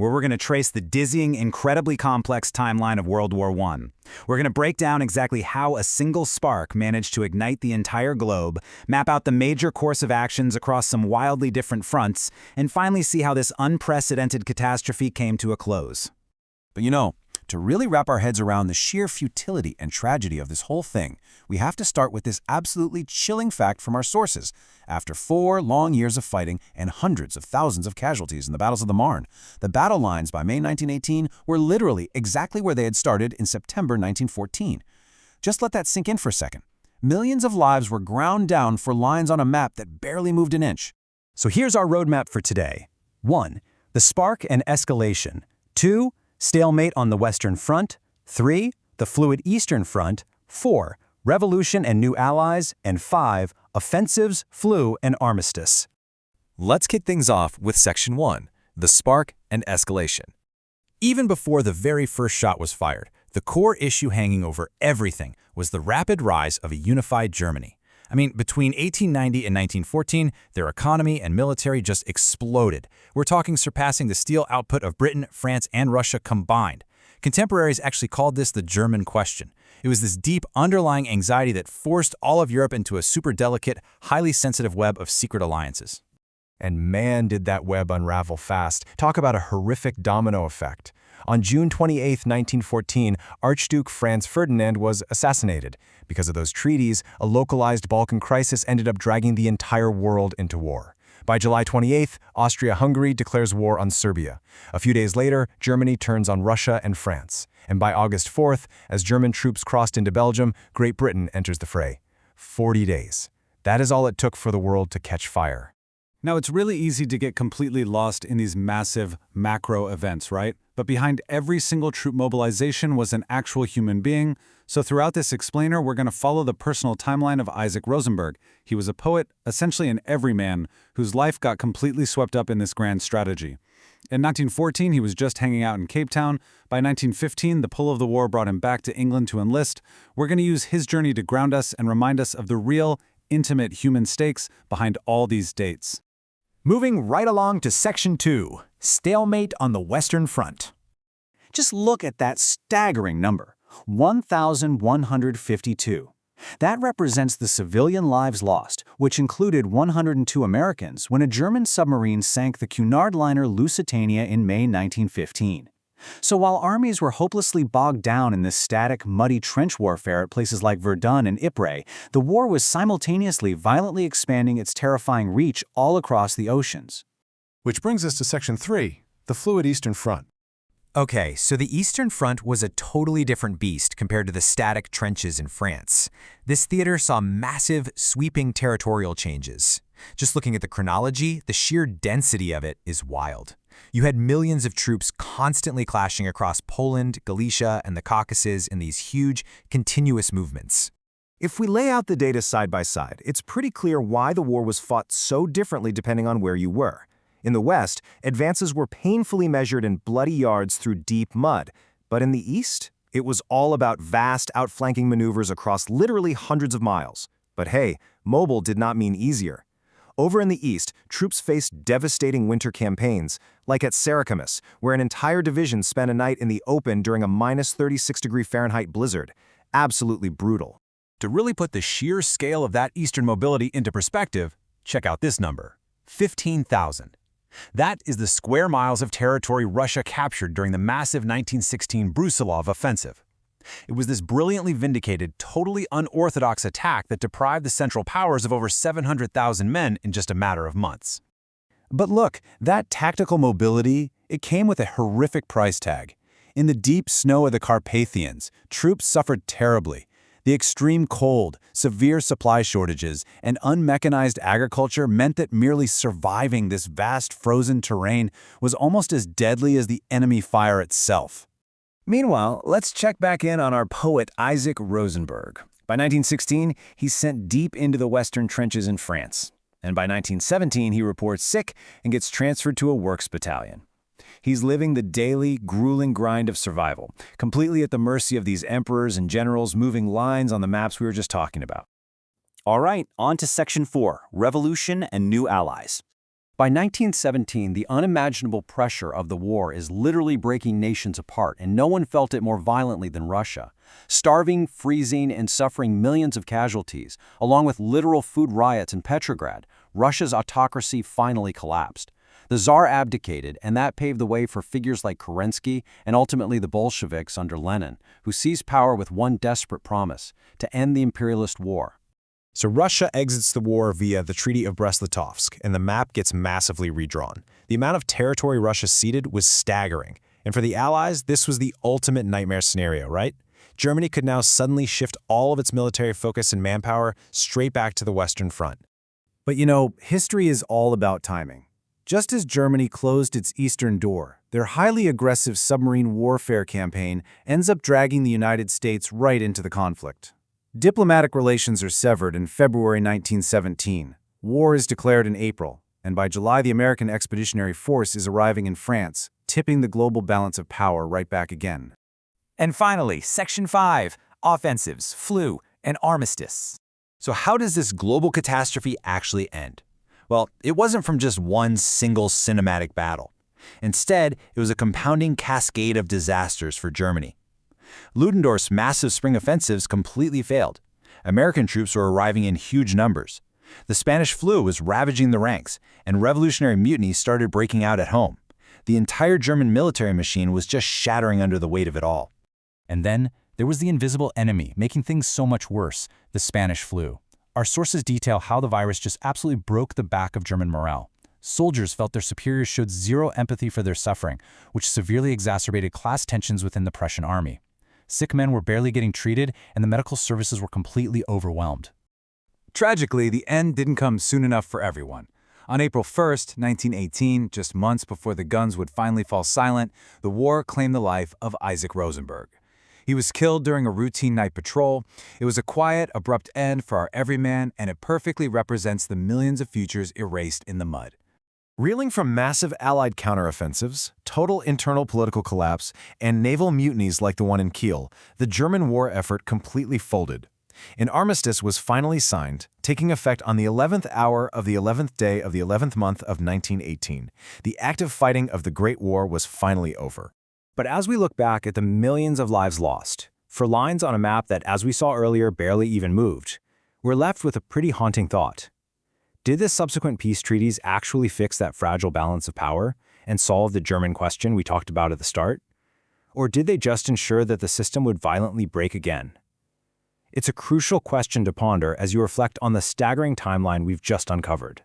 where we're going to trace the dizzying, incredibly complex timeline of World War I. We're going to break down exactly how a single spark managed to ignite the entire globe, map out the major course of actions across some wildly different fronts, and finally see how this unprecedented catastrophe came to a close. But to really wrap our heads around the sheer futility and tragedy of this whole thing, we have to start with this absolutely chilling fact from our sources. After 4 long years of fighting and hundreds of thousands of casualties in the battles of the Marne, the battle lines by May 1918 were literally exactly where they had started in September 1914. Just let that sink in for a second. Millions of lives were ground down for lines on a map that barely moved an inch. So here's our roadmap for today. 1. The spark and escalation. 2. Stalemate on the Western Front. 3. The fluid Eastern Front. 4. Revolution and new allies. And 5. Offensives, flu, and armistice. Let's kick things off with Section 1, the spark and escalation. Even before the very first shot was fired, the core issue hanging over everything was the rapid rise of a unified Germany. Between 1890 and 1914, their economy and military just exploded. We're talking surpassing the steel output of Britain, France, and Russia combined. Contemporaries actually called this the German question. It was this deep underlying anxiety that forced all of Europe into a super delicate, highly sensitive web of secret alliances. And man, did that web unravel fast. Talk about a horrific domino effect. On June 28, 1914, Archduke Franz Ferdinand was assassinated. Because of those treaties, a localized Balkan crisis ended up dragging the entire world into war. By July 28th, Austro-Hungary declares war on Serbia. A few days later, Germany turns on Russia and France. And by August 4th, as German troops crossed into Belgium, Great Britain enters the fray. 40 days. That is all it took for the world to catch fire. Now, it's really easy to get completely lost in these massive macro events, right? But behind every single troop mobilization was an actual human being. So throughout this explainer, we're going to follow the personal timeline of Isaac Rosenberg. He was a poet, essentially an everyman, whose life got completely swept up in this grand strategy. In 1914, he was just hanging out in Cape Town. By 1915, the pull of the war brought him back to England to enlist. We're going to use his journey to ground us and remind us of the real, intimate human stakes behind all these dates. Moving right along to Section 2, Stalemate on the Western Front. Just look at that staggering number, 1,152. That represents the civilian lives lost, which included 102 Americans when a German submarine sank the Cunard liner Lusitania in May 1915. So while armies were hopelessly bogged down in this static, muddy trench warfare at places like Verdun and Ypres, the war was simultaneously violently expanding its terrifying reach all across the oceans. Which brings us to Section 3, the fluid Eastern Front. Okay, so the Eastern Front was a totally different beast compared to the static trenches in France. This theater saw massive, sweeping territorial changes. Just looking at the chronology, the sheer density of it is wild. You had millions of troops constantly clashing across Poland, Galicia, and the Caucasus in these huge, continuous movements. If we lay out the data side by side, it's pretty clear why the war was fought so differently depending on where you were. In the West, advances were painfully measured in bloody yards through deep mud. But in the East, it was all about vast outflanking maneuvers across literally hundreds of miles. But hey, mobile did not mean easier. Over in the East, troops faced devastating winter campaigns, like at Sarikamis, where an entire division spent a night in the open during a minus 36-degree Fahrenheit blizzard. Absolutely brutal. To really put the sheer scale of that Eastern mobility into perspective, check out this number, 15,000. That is the square miles of territory Russia captured during the massive 1916 Brusilov offensive. It was this brilliantly vindicated, totally unorthodox attack that deprived the Central Powers of over 700,000 men in just a matter of months. But look, that tactical mobility, it came with a horrific price tag. In the deep snow of the Carpathians, troops suffered terribly. The extreme cold, severe supply shortages, and unmechanized agriculture meant that merely surviving this vast frozen terrain was almost as deadly as the enemy fire itself. Meanwhile, let's check back in on our poet Isaac Rosenberg. By 1916, he's sent deep into the western trenches in France. And by 1917, he reports sick and gets transferred to a works battalion. He's living the daily, grueling grind of survival, completely at the mercy of these emperors and generals moving lines on the maps we were just talking about. All right, on to Section 4, Revolution and New Allies. By 1917, the unimaginable pressure of the war is literally breaking nations apart, and no one felt it more violently than Russia. Starving, freezing, and suffering millions of casualties, along with literal food riots in Petrograd, Russia's autocracy finally collapsed. The Tsar abdicated, and that paved the way for figures like Kerensky and ultimately the Bolsheviks under Lenin, who seized power with one desperate promise: to end the imperialist war. So Russia exits the war via the Treaty of Brest-Litovsk, and the map gets massively redrawn. The amount of territory Russia ceded was staggering. And for the Allies, this was the ultimate nightmare scenario, right? Germany could now suddenly shift all of its military focus and manpower straight back to the Western Front. But you know, history is all about timing. Just as Germany closed its eastern door, their highly aggressive submarine warfare campaign ends up dragging the United States right into the conflict. Diplomatic relations are severed in February 1917. War is declared in April, and by July the American Expeditionary Force is arriving in France, tipping the global balance of power right back again. And finally, Section 5, Offensives, Flu, and Armistice. So how does this global catastrophe actually end? Well, it wasn't from just one single cinematic battle. Instead, it was a compounding cascade of disasters for Germany. Ludendorff's massive spring offensives completely failed. American troops were arriving in huge numbers. The Spanish flu was ravaging the ranks, and revolutionary mutinies started breaking out at home. The entire German military machine was just shattering under the weight of it all. And then, there was the invisible enemy making things so much worse, the Spanish flu. Our sources detail how the virus just absolutely broke the back of German morale. Soldiers felt their superiors showed zero empathy for their suffering, which severely exacerbated class tensions within the Prussian army. Sick men were barely getting treated, and the medical services were completely overwhelmed. Tragically, the end didn't come soon enough for everyone. On April 1st, 1918, just months before the guns would finally fall silent, the war claimed the life of Isaac Rosenberg. He was killed during a routine night patrol. It was a quiet, abrupt end for our everyman, and it perfectly represents the millions of futures erased in the mud. Reeling from massive Allied counteroffensives, total internal political collapse, and naval mutinies like the one in Kiel, the German war effort completely folded. An armistice was finally signed, taking effect on the 11th hour of the 11th day of the 11th month of 1918. The active fighting of the Great War was finally over. But as we look back at the millions of lives lost, for lines on a map that, as we saw earlier, barely even moved, we're left with a pretty haunting thought. Did the subsequent peace treaties actually fix that fragile balance of power and solve the German question we talked about at the start? Or did they just ensure that the system would violently break again? It's a crucial question to ponder as you reflect on the staggering timeline we've just uncovered.